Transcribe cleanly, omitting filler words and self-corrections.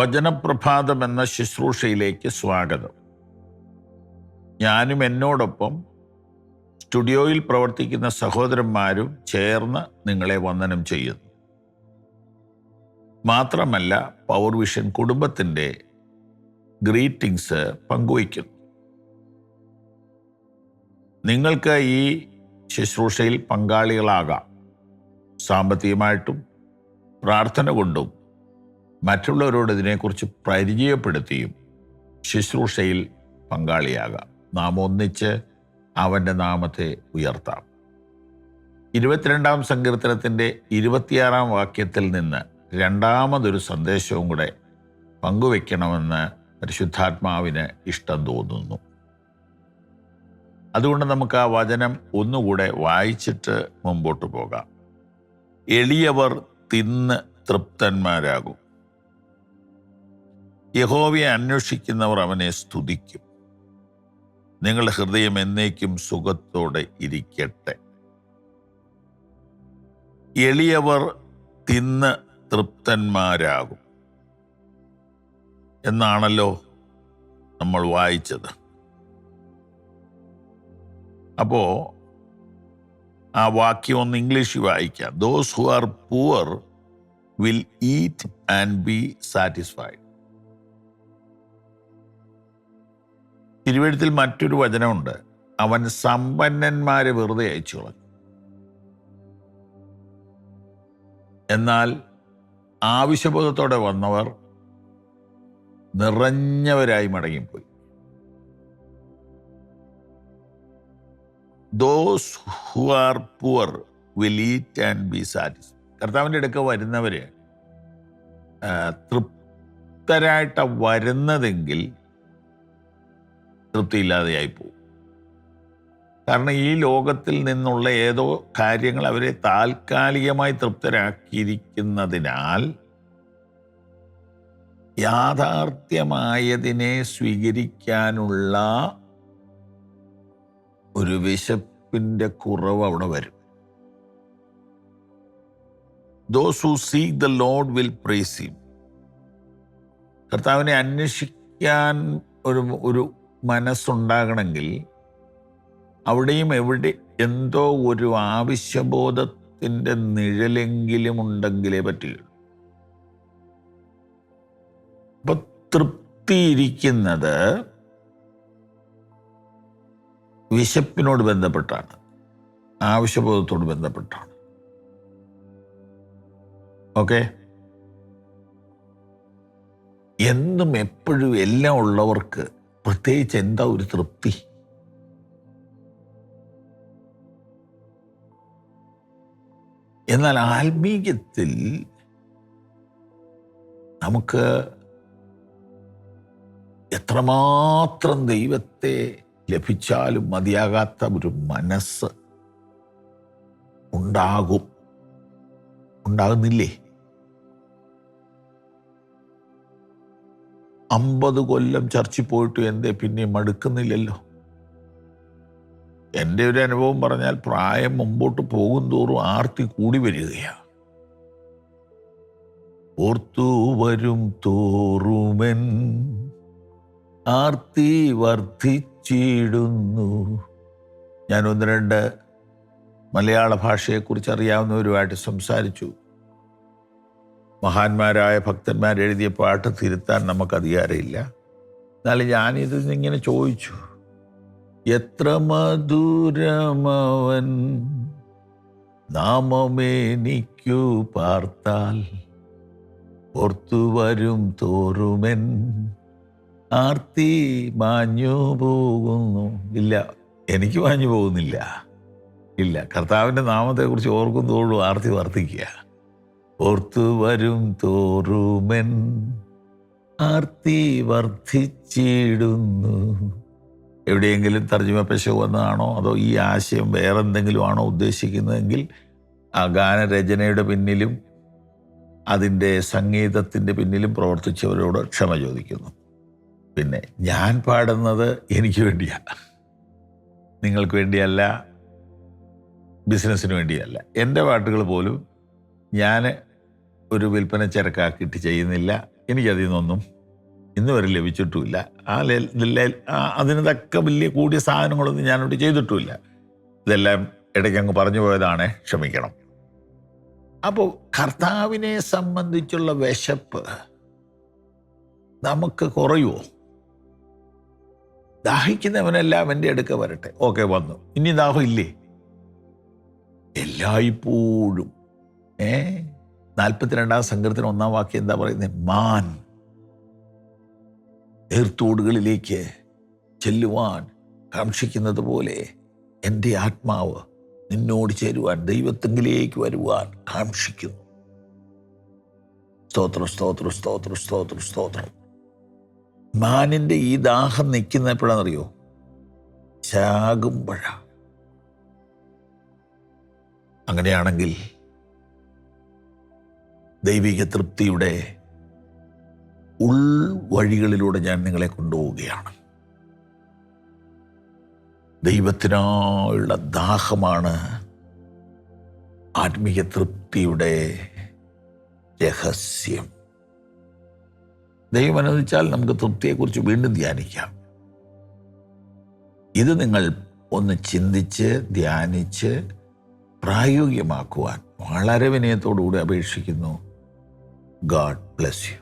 വചനപ്രഭാതം എന്ന ശുശ്രൂഷയിലേക്ക് സ്വാഗതം. ഞാനും എന്നോടൊപ്പം സ്റ്റുഡിയോയിൽ പ്രവർത്തിക്കുന്ന സഹോദരന്മാരും ചേർന്ന് നിങ്ങളെ വന്ദനം ചെയ്യുന്നു. മാത്രമല്ല, പവർ വിഷൻ കുടുംബത്തിൻ്റെ ഗ്രീറ്റിംഗ്സ് പങ്കുവയ്ക്കുന്നു. നിങ്ങൾക്ക് ഈ ശുശ്രൂഷയിൽ പങ്കാളികളാകാം. സാമ്പത്തികമായിട്ടും പ്രാർത്ഥന കൊണ്ടും മറ്റുള്ളവരോട് ഇതിനെക്കുറിച്ച് പരിചയപ്പെടുത്തിയും ശുശ്രൂഷയിൽ പങ്കാളിയാകാം. നാം ഒന്നിച്ച് അവൻ്റെ നാമത്തെ ഉയർത്താം. 22-ാം സങ്കീർത്തനത്തിൻ്റെ 26-ാം വാക്യത്തിൽ നിന്ന് രണ്ടാമതൊരു സന്ദേശവും കൂടെ പങ്കുവെക്കണമെന്ന് പരിശുദ്ധാത്മാവിന് ഇഷ്ടം തോന്നുന്നു. അതുകൊണ്ട് നമുക്ക് ആ വചനം ഒന്നുകൂടെ വായിച്ചിട്ട് മുമ്പോട്ട് പോകാം. എളിയവർ തിന്ന് തൃപ്തന്മാരാകും. യഹോവയെ അന്വേഷിക്കുന്നവർ അവനെ സ്തുതിക്കും. നിങ്ങളുടെ ഹൃദയം എന്നേക്കും സുഖത്തോടെ ഇരിക്കട്ടെ. എളിയവർ തിന്ന് തൃപ്തന്മാരാകും എന്നാണല്ലോ നമ്മൾ വായിച്ചത്. അപ്പോൾ ആ വാക്യം ഒന്ന് ഇംഗ്ലീഷിൽ വായിക്കാം. Those who are poor will eat and be satisfied. തിരുവെഴുത്തിൽ മറ്റൊരു വചനമുണ്ട്, അവൻ സമ്പന്നന്മാരെ വെറുതെ അയച്ചു കളഞ്ഞു. എന്നാൽ ആവശ്യബോധത്തോടെ വന്നവർ നിറഞ്ഞവരായി മടങ്ങിപ്പോയി. Those who are poor will eat and be satisfied. കർത്താവിൻ്റെ അടുക്ക വരുന്നവർ തൃപ്തരായിട്ടാണ് വരുന്നതെങ്കിൽ തൃപ്തിയില്ലാതെയായി പോകും. കാരണം ഈ ലോകത്തിൽ നിന്നുള്ള ഏതോ കാര്യങ്ങൾ അവരെ താൽക്കാലികമായി തൃപ്തരാക്കിയിരിക്കുന്നതിനാൽ യാഥാർത്ഥ്യമായതിനെ സ്വീകരിക്കാനുള്ള ഒരു വിശപ്പിൻ്റെ കുറവ് അവിടെ വരും. Those who seek the Lord will praise him. കർത്താവിനെ അന്വേഷിക്കാൻ ഒരു മനസ്സുണ്ടാകണമെങ്കിൽ അവിടെയും എവിടെ എന്തോ ഒരു ആവശ്യബോധത്തിൻ്റെ നിഴലെങ്കിലും ഉണ്ടെങ്കിലേ പറ്റുകയുള്ളൂ. അപ്പൊ തൃപ്തിയിരിക്കുന്നത് വിശപ്പിനോട് ബന്ധപ്പെട്ടാണ്, ആവശ്യബോധത്തോട് ബന്ധപ്പെട്ടാണ്. ഓക്കെ, എന്നും എപ്പോഴും എല്ലാം ഉള്ളവർക്ക് പ്രത്യേകിച്ച് എന്താ ഒരു തൃപ്തി? എന്നാൽ ആത്മീയത്തിൽ നമുക്ക് എത്രമാത്രം ദൈവത്തെ ലഭിച്ചാലും മതിയാകാത്ത ഒരു മനസ്സ് ഉണ്ടാകുന്നില്ലേ? 50 കൊല്ലം ചർച്ചിൽ പോയിട്ട് എന്തേ പിന്നെ മടുക്കുന്നില്ലല്ലോ? എൻ്റെ ഒരു അനുഭവം പറഞ്ഞാൽ പ്രായം മുമ്പോട്ട് പോകും തോറും ആർത്തി കൂടി വരികയാണ്. ഓർത്തു വരും തോറുമെൻ ആർത്തി വർദ്ധിച്ചിടുന്നു. ഞാൻ 1-2 മലയാള ഭാഷയെക്കുറിച്ച് അറിയാവുന്നവരുമായിട്ട് സംസാരിച്ചു. മഹാന്മാരായ ഭക്തന്മാരെഴുതിയ പാട്ട് തിരുത്താൻ നമുക്ക് അധികാരമില്ല. എന്നാലും ഞാനിതിങ്ങനെ ചോദിച്ചു, എത്ര മധുരമവൻ നാമമേനിക്കു പാർത്താൽ ഓർത്തു വരും തോറുമെൻ ആർത്തി മാഞ്ഞു പോകുന്നു. ഇല്ല, എനിക്ക് മാഞ്ഞു പോകുന്നില്ല. ഇല്ല, കർത്താവിൻ്റെ നാമത്തെക്കുറിച്ച് ഓർക്കുന്നതോടും ആർത്തി വർദ്ധിക്കുക. ഓർത്തു വരും തോറുമെൻ ആർത്തി വർദ്ധിച്ചിടുന്നു. എവിടെയെങ്കിലും തർജ്ജിമ പിശക് വന്നതാണോ അതോ ഈ ആശയം വേറെന്തെങ്കിലും ആണോ ഉദ്ദേശിക്കുന്നതെങ്കിൽ ആ ഗാനരചനയുടെ പിന്നിലും അതിൻ്റെ സംഗീതത്തിൻ്റെ പിന്നിലും പ്രവർത്തിച്ചവരോട് ക്ഷമ ചോദിക്കുന്നു. പിന്നെ ഞാൻ പാടുന്നത് എനിക്ക് വേണ്ടിയാണ്, നിങ്ങൾക്ക് വേണ്ടിയല്ല, ബിസിനസ്സിന് വേണ്ടിയല്ല. എൻ്റെ പാട്ടുകൾ പോലും ഞാൻ ഒരു വിൽപ്പന ചരക്കാക്കിയിട്ട് ചെയ്യുന്നില്ല. എനിക്കതിൽ നിന്നൊന്നും ഇന്ന് വരെ ലഭിച്ചിട്ടുമില്ല. അതിന് തക്ക വലിയ കൂടിയ സാധനങ്ങളൊന്നും ഞാനോട് ചെയ്തിട്ടുമില്ല. ഇതെല്ലാം ഇടയ്ക്കങ്ങ് പറഞ്ഞു പോയതാണ്, ക്ഷമിക്കണം. അപ്പോൾ കർത്താവിനെ സംബന്ധിച്ചുള്ള വിശപ്പ് നമുക്ക് കുറയുമോ? ദാഹിക്കുന്നവനെല്ലാം എൻ്റെ അടുക്ക വരട്ടെ. ഓക്കെ, വന്നു. ഇനി ദാഹം ഇല്ലേ? എല്ലായ്പ്പോഴും 42 സങ്കീർത്തനം 1 വാക്യം എന്താ പറയുന്നത്? മാൻ ഏർത്തോടുകളിലേക്ക് ചെല്ലുവാൻ കാക്ഷിക്കുന്നത് പോലെ എൻ്റെ ആത്മാവ് നിന്നോട് ചേരുവാൻ, ദൈവത്തെങ്കിലേക്ക് വരുവാൻ കാക്ഷിക്കുന്നു. സ്തോത്രം, സ്തോത്രം, സ്തോത്രം, സ്തോത്രം, സ്തോത്രം. മാനിൻ്റെ ഈ ദാഹം നിൽക്കുന്ന എപ്പോഴാണെന്നറിയോ? ചാകുമ്പോഴ. അങ്ങനെയാണെങ്കിൽ ദൈവിക തൃപ്തിയുടെ ഉൾവഴികളിലൂടെ ഞാൻ നിങ്ങളെ കൊണ്ടുപോവുകയാണ്. ദൈവത്തിനായുള്ള ദാഹമാണ് ആത്മീയ തൃപ്തിയുടെ രഹസ്യം. ദൈവം അനുവദിച്ചാൽ നമുക്ക് തൃപ്തിയെക്കുറിച്ച് വീണ്ടും ധ്യാനിക്കാം. ഇത് നിങ്ങൾ ഒന്ന് ചിന്തിച്ച് ധ്യാനിച്ച് പ്രായോഗികമാക്കുവാൻ വളരെ വിനയത്തോടുകൂടി അപേക്ഷിക്കുന്നു. God bless you.